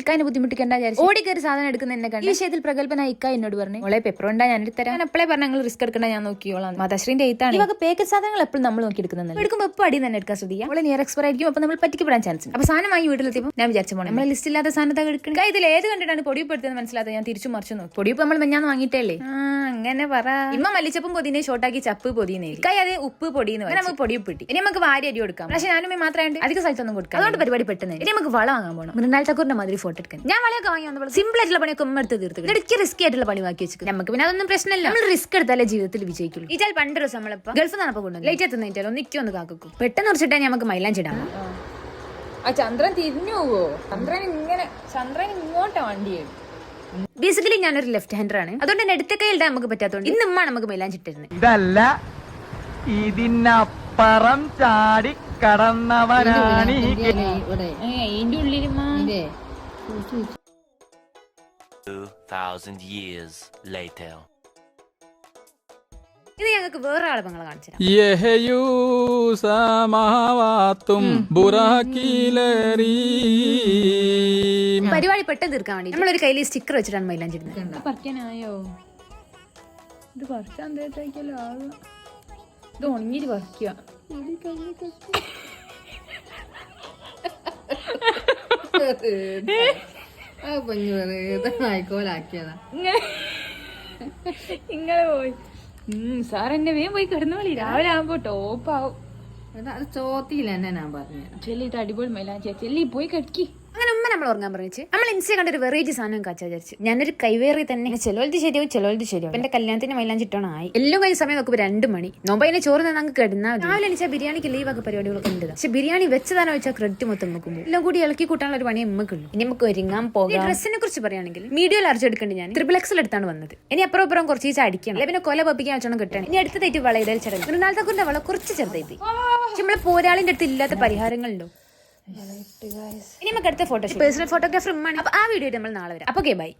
ഇക്കാനെ ബുദ്ധിമുട്ടിക്കേണ്ട വിചാരിച്ചു ഓടി കയറി സാധനം എടുക്കുന്ന എന്നെ കണ്ടു. ഈ വിഷയത്തിൽ പ്രഗത്ഭനായ ഇക്ക എന്നോട് പറഞ്ഞു, മോളെ പെപ്പർ ഉണ്ടാ ഞാൻ എടുത്തരാം. ഞാൻ എപ്പോഴേ പറഞ്ഞ നിങ്ങൾ റിസ്ക് എടുക്കണ്ട, ഞാൻ നോക്കിയോളാം. മാതാശ്രീന്റെ എയ്ത്താണ്. ഇവക പാക്കറ്റ് സാധനങ്ങൾ എപ്പോഴും നമ്മൾ നോക്കി എടുക്കുന്നത്. എടുക്കുമ്പോൾ എപ്പോൾ അടി തന്നെ എടുക്കാൻ ശ്രദ്ധിക്കുക. അവളെ നിയർ എക്സ്പയർ ആയിരിക്കും, അപ്പൊ നമ്മൾ പറ്റിക്കപ്പെടാൻ ചാൻസ് ഉണ്ട്. അപ്പൊ സാധനം വാങ്ങി വീട്ടിലെത്തിയപ്പോൾ ഞാൻ വിചാരിച്ച പോകണം നമ്മളെ ലിസ്റ്റ് ഇല്ലാത്ത സാധനത്തെ എടുക്കണം. ഇതിൽ ഏത് കണ്ടിട്ടാണ് പൊടിയപ്പെടുത്തുന്നത് മനസ്സിലാത്ത ഞാൻ തിരിച്ചു മറിച്ചു നോക്കി. പൊടിയപ്പ് നമ്മൾ മെഞ്ഞാന്ന് വാങ്ങിയിട്ടല്ലേ. അങ്ങനെ പറ. ഇമ്മ മല്ലിച്ചപ്പും പൊതിനെ ഷോർട്ടാക്കി ചപ്പ് പൊതിനെ കൈ അത് ഉപ്പ് പൊടിയെന്ന് പറഞ്ഞാൽ നമുക്ക് പൊടിയപ്പ് കിട്ടി. ഇനി നമുക്ക് വാരി അരി കൊടുക്കാം. പക്ഷെ ഞാനും മാത്രമായിട്ട് അധിക സ്ഥലത്തൊന്നും കൊടുക്കാം. അതുകൊണ്ട് പരിപാടി പെട്ടെന്ന്. ഇനി നമുക്ക് വള വാങ്ങാൻ പോകണം. മൃണാൽ ഠാക്കൂറിന്റെ മാതിരി ഫോട്ടോ എടുക്കാൻ. ഞാൻ വളയൊക്കെ വാങ്ങി വന്നപ്പോൾ സിമ്പിൾ ആയിട്ടുള്ള പണിയൊക്കെ ഉമ്മ എടുത്ത് തീർത്ത് ഇടയ്ക്ക് റിസ്ക് ആയിട്ടുള്ള പണി ബാക്കി വെച്ചു. നമുക്ക് പിന്നെ അതൊന്നും പ്രശ്നമില്ല. നമ്മൾ റിസ്ക് എടുത്താലേ ജീവിതത്തിൽ വിജയിക്കുള്ളൂ. ഇച്ചാൽ പണ്ട് ദിവസം നമ്മളിപ്പോ ഗൾഫിൽ നിന്നപ്പോൾ കൊണ്ടുവന്നു ലേറ്റ് എത്തുന്നേറ്റാലോ ഒന്നിക്കൊന്ന് കാക്കും പെട്ടെന്ന് കുറച്ചിട്ടാ നമുക്ക് മൈലാഞ്ചിടാം. ആ ചന്ദ്രൻ തിരിഞ്ഞു പോവോ? ചന്ദ്രൻ ഇങ്ങോട്ടാ വണ്ടി. ബേസിക്കലി ഞാനൊരു ലെഫ്റ്റ് ഹാൻഡർ ആണ്. അതുകൊണ്ട് തന്നെ എടുത്ത കൈ ഇടാൻ നമുക്ക് പറ്റാത്തതുകൊണ്ട് ഇന്ന് ഉമ്മ നമുക്ക് മൈലാഞ്ചിട്ടിരുന്നത്. ഇതല്ല ഇതിനപ്പുറം ചാടി കടന്നവനാണ്. 2000 years later. ഇത് ഞങ്ങൾക്ക് വേറെ ആളെ കാണിച്ചു പരിപാടി പെട്ടെന്ന് തീർക്കാൻ വേണ്ടി നമ്മളൊരു കയ്യിൽ സ്റ്റിക്കർ വെച്ചിട്ടാണ് മൈലാഞ്ചിരുന്നത്. പറിക്കാനായോ? ഇത് പറിച്ചാൽ എന്തേക്കല്ലോ ആകും. ഇത് ഉണങ്ങിട്ട് പറിക്കുക. ഇങ്ങനെ പോയി സാർ എന്നെ വേഗം പോയി കിടന്നോളി. രാവിലെ ആകുമ്പോ ടോപ്പാവും. അത് ചോത്തിയില്ല എന്നെ ഞാൻ പറഞ്ഞു. ചെല്ലിട്ട് അടിപൊളി മൈലാഞ്ചി ചെല്ലി പോയി കിടക്കി. അങ്ങനെ ഉമ്മ നമ്മൾ ഉറങ്ങാൻ പറഞ്ഞു. നമ്മൾ ഇൻസ്റ്റ കണ്ടൊരു വെറൈറ്റി സാധനം കാച്ചാ വിചാരിച്ചു. ഞാനൊരു കൈവേറി തന്നെ ചിലവലത് ശരിയാവും ചിലവലത് ശരിയാവും. എന്റെ കല്യാണത്തിന് മൈലാഞ്ചിട്ടോണം ആയി. എല്ലാം കഴിഞ്ഞ സമയം നോക്കുമ്പോൾ 2 മണി. നോമ്പതിനെ ചോറ് നമുക്ക് കിടന്നാൽ രാവിലെ എണിച്ചാൽ ബിരിയാണിക്ക് ലീവ് ഒക്കെ പരിപാടികളൊക്കെ ഉണ്ട്. പക്ഷെ ബിരിയാണി വെച്ചതാണോ വെച്ചാൽ ക്രെഡിറ്റ് മൊത്തം നോക്കുമ്പോൾ എല്ലാം കൂടി ഇളക്കി കൂട്ടാനുള്ള ഒരു പണി ഉമ്മക്കുള്ളൂ. ഇനി നമുക്ക് ഒരുങ്ങാൻ പോകാം. ഡ്രസ്സിനെ കുറിച്ച് പറയുകയാണെങ്കിൽ മീഡിയം ലാർജ് എടുക്കേണ്ടി ഞാൻ ട്രിപ്പിൾ എക്സൽ വന്നത്. ഇനി അപ്പുറം കുറച്ച് അടിക്കണം. പിന്നെ കൊല പപ്പിക്കാൻ വെച്ചോണം കിട്ടണം. ഇനി അടുത്തതായിട്ട് വളയിടൽ ചടങ്ങ്. മൃണാൽ ഠാക്കൂറിന്റെ വള കുറച്ച് ചെറുതായി പോയി. പക്ഷെ നമ്മളെ പോരാളിന്റെ അടുത്ത് ഇല്ലാത്ത പരിഹാരങ്ങളുണ്ടോ? ഇനി നമുക്ക് അടുത്ത ഫോട്ടോ പേഴ്സണൽ ഫോട്ടോഗ്രാഫർ ഉമ്മാണ്. അപ്പൊ ആ വീഡിയോ നമ്മൾ നാളെ വരാം. അപ്പൊ ബൈ.